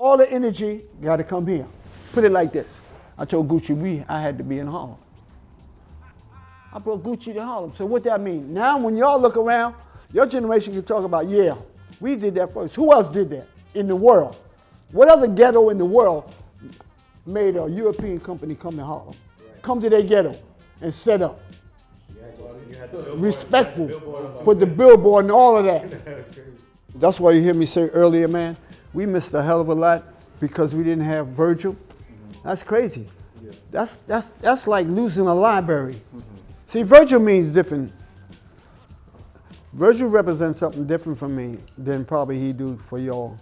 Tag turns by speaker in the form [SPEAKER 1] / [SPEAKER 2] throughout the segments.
[SPEAKER 1] All the energy got to come here. Put it like this. I told Gucci I had to be in Harlem. I brought Gucci to Harlem. So what that mean? Now when y'all look around, your generation can talk about, yeah, we did that first. Who else did that in the world? What other ghetto in the world made a European company come to Harlem? Come to their ghetto and set up. Respectful. Put the billboard and all of that. That's why you hear me say earlier, man, we missed a hell of a lot because we didn't have Virgil. That's crazy. That's like losing a library. See, Virgil means different. Virgil represents something different for me than probably he do for y'all.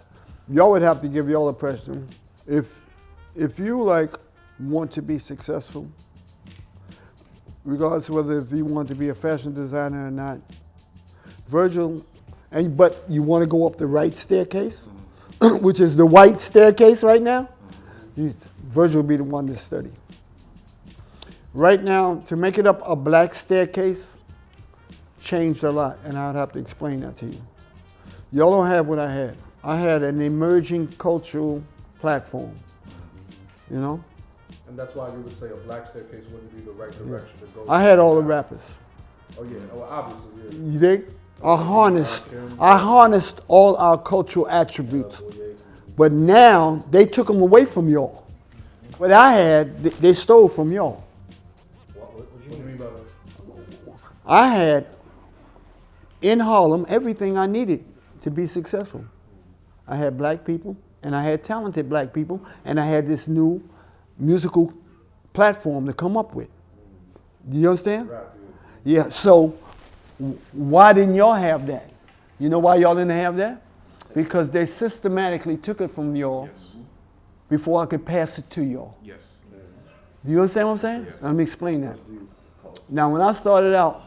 [SPEAKER 1] Y'all would have to give y'all a question. If you like want to be successful, regardless of whether if you want to be a fashion designer or not, Virgil, but you want to go up the right staircase, which is the white staircase right now, Virgil will be the one to study. Right now, to make it up a black staircase changed a lot, and I'd have to explain that to you. Y'all don't have what I had. I had an emerging cultural platform, you know?
[SPEAKER 2] And that's why you would say a black staircase wouldn't be the right direction to go.
[SPEAKER 1] I had all the rappers.
[SPEAKER 2] Oh yeah, well obviously, yeah.
[SPEAKER 1] You dig? I harnessed all our cultural attributes. But now, they took them away from y'all. What I had, they stole from y'all.
[SPEAKER 2] What do you mean by that?
[SPEAKER 1] I had, in Harlem, everything I needed to be successful. I had black people, and I had talented black people, and I had this new musical platform to come up with. Do you understand?
[SPEAKER 2] Right,
[SPEAKER 1] yeah, so why didn't y'all have that? You know why y'all didn't have that? Because they systematically took it from y'all before I could pass it to y'all.
[SPEAKER 2] Yes.
[SPEAKER 1] Do you understand what I'm saying?
[SPEAKER 2] Yes.
[SPEAKER 1] Let me explain that. Now, when I started out,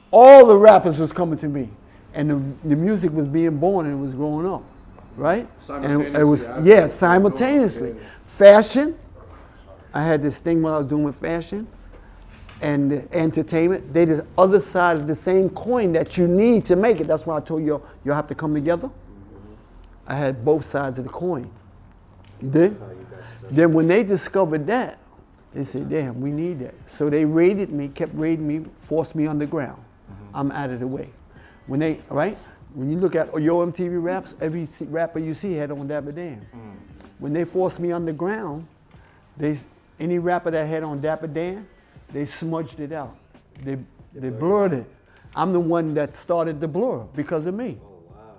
[SPEAKER 1] all the rappers was coming to me, and the music was being born and it was growing up, right? And it was, simultaneously. Fashion, I had this thing when I was doing with fashion and entertainment. They did the other side of the same coin that you need to make it. That's why I told you you'll have to come together. I had both sides of the coin. You did? Then when they discovered that, they said, damn, we need that. So they raided me, kept raiding me, forced me underground. I'm out of the way. When you look at your MTV raps, every rapper you see had on Dapper Dan. When they forced me underground, any rapper that had on Dapper Dan, they smudged it out. They blurred it. I'm the one that started the blur because of me.
[SPEAKER 3] Oh, wow.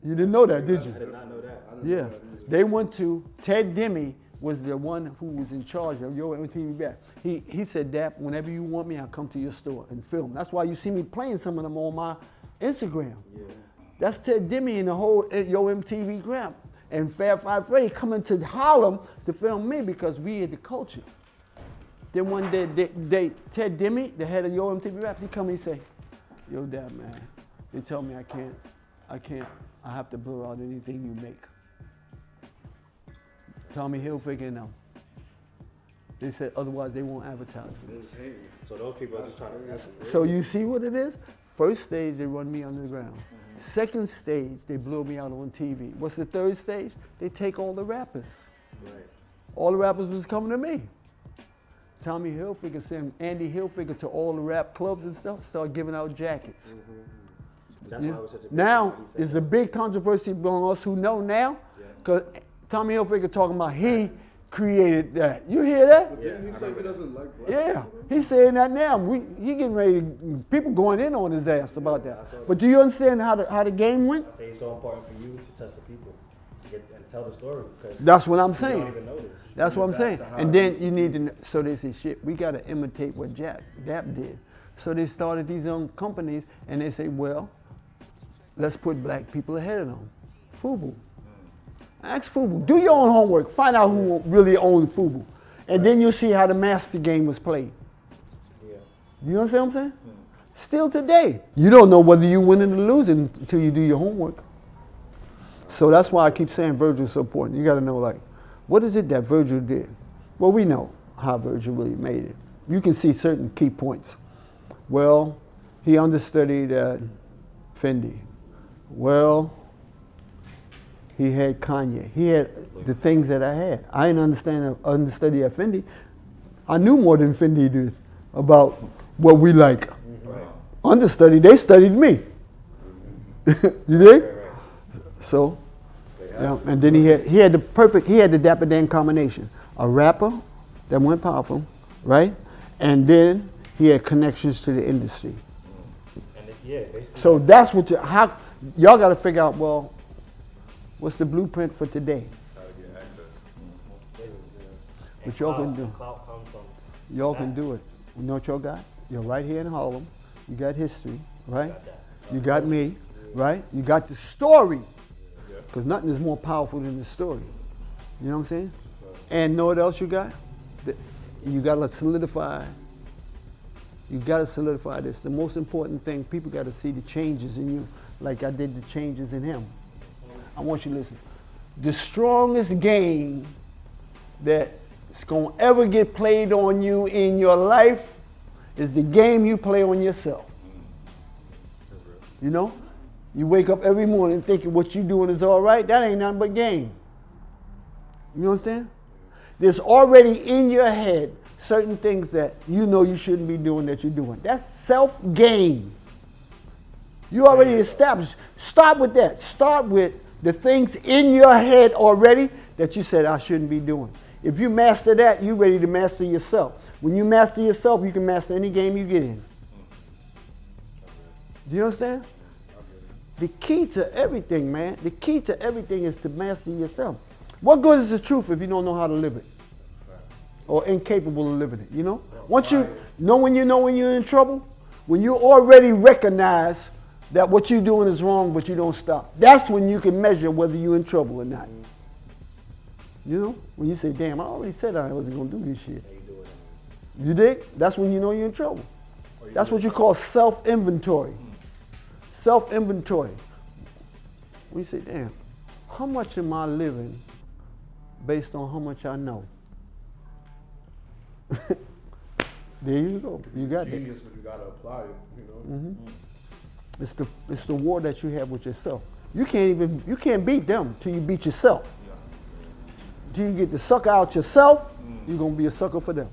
[SPEAKER 1] You didn't know that, did you?
[SPEAKER 3] I did not know that.
[SPEAKER 1] Yeah. They went to, Ted Demme was the one who was in charge of your MTV rap. He said, Dap, whenever you want me, I'll come to your store and film. That's why you see me playing some of them on my Instagram. Yeah. That's Ted Demme and the whole Yo MTV rap. And Fab Five Freddy coming to Harlem to film me because we had the culture. Then one day, Ted Demme, the head of Yo MTV rap, he come and say, yo, Dap, man, they tell me I have to blur out anything you make. Tommy Hilfiger and them. They said otherwise they won't advertise with us.
[SPEAKER 3] So those people are just trying to...
[SPEAKER 1] So you see what it is? First stage, they run me underground. Second stage, they blow me out on TV. What's the third stage? They take all the rappers.
[SPEAKER 3] Right.
[SPEAKER 1] All the rappers was coming to me. Tommy Hilfiger sent Andy Hilfiger to all the rap clubs and stuff, started giving out jackets.
[SPEAKER 3] That's why it was such a big
[SPEAKER 1] now,
[SPEAKER 3] thing.
[SPEAKER 1] there's a big controversy among us who know now, because Tommy Hilfiger talking about he created that. You hear that?
[SPEAKER 2] Yeah, he said he doesn't like black
[SPEAKER 1] Yeah, he's saying that now. He getting ready, people going in on his ass about that. But do you understand how the game went?
[SPEAKER 3] I say it's so important for you to touch the people and tell the story.
[SPEAKER 1] That's what I'm saying.
[SPEAKER 3] You don't even know this.
[SPEAKER 1] That's what I'm saying. And then you need to, so they say, shit, we got to imitate what Dap did. So they started these own companies and they say, well, let's put black people ahead of them. Fubu. Ask Fubu. Do your own homework. Find out who really owned Fubu. And then you'll see how the master game was played.
[SPEAKER 3] Yeah.
[SPEAKER 1] You understand what I'm saying? Still today, you don't know whether you're winning or losing until you do your homework. So that's why I keep saying Virgil's so important. You got to know, like, what is it that Virgil did? Well, we know how Virgil really made it. You can see certain key points. Well, he understudied Fendi. Well, He had Kanye. He had the things that I had. I didn't understudy at Fendi. I knew more than Fendi did about what we like.
[SPEAKER 3] Right.
[SPEAKER 1] Understudy, they studied me. You dig? So, yeah, and then he had the Dapper Dan combination. A rapper that went powerful, right? And then he had connections to the industry.
[SPEAKER 3] And it's, basically.
[SPEAKER 1] So that's what y'all got to figure out, well, what's the blueprint for today?
[SPEAKER 2] How to get access.
[SPEAKER 1] What y'all can do.
[SPEAKER 3] Clout comes from
[SPEAKER 1] Y'all can do it. You know what y'all got? You're right here in Harlem. You got history, right? You got me, right? You got the story. Because nothing is more powerful than the story. You know what I'm saying? And know what else you got? You got to solidify. You got to solidify this. The most important thing, people got to see the changes in you, like I did the changes in him. I want you to listen. The strongest game that's going to ever get played on you in your life is the game you play on yourself. You know? You wake up every morning thinking what you're doing is all right. That ain't nothing but game. You understand? There's already in your head certain things that you know you shouldn't be doing that you're doing. That's self-gain. You already established. Start with that. Start with the things in your head already that you said I shouldn't be doing. If you master that, you're ready to master yourself. When you master yourself, you can master any game you get in. Do you understand? The key to everything, man, the key to everything is to master yourself. What good is the truth if you don't know how to live it? Or incapable of living it, you know? Once you know when you're in trouble, when you already recognize that what you're doing is wrong, but you don't stop. That's when you can measure whether you're in trouble or not. You know? When you say, damn, I already said I wasn't going to do this shit. You dig? That's when you know you're in trouble. That's what you call self-inventory. Self-inventory. When you say, damn, how much am I living based on how much I know? There you go. You got that.
[SPEAKER 2] Genius, but you gotta apply it, you know.
[SPEAKER 1] Mm-hmm. It's the war that you have with yourself. You can't beat them till you beat yourself. Till you get the sucker out yourself, you're gonna be a sucker for them.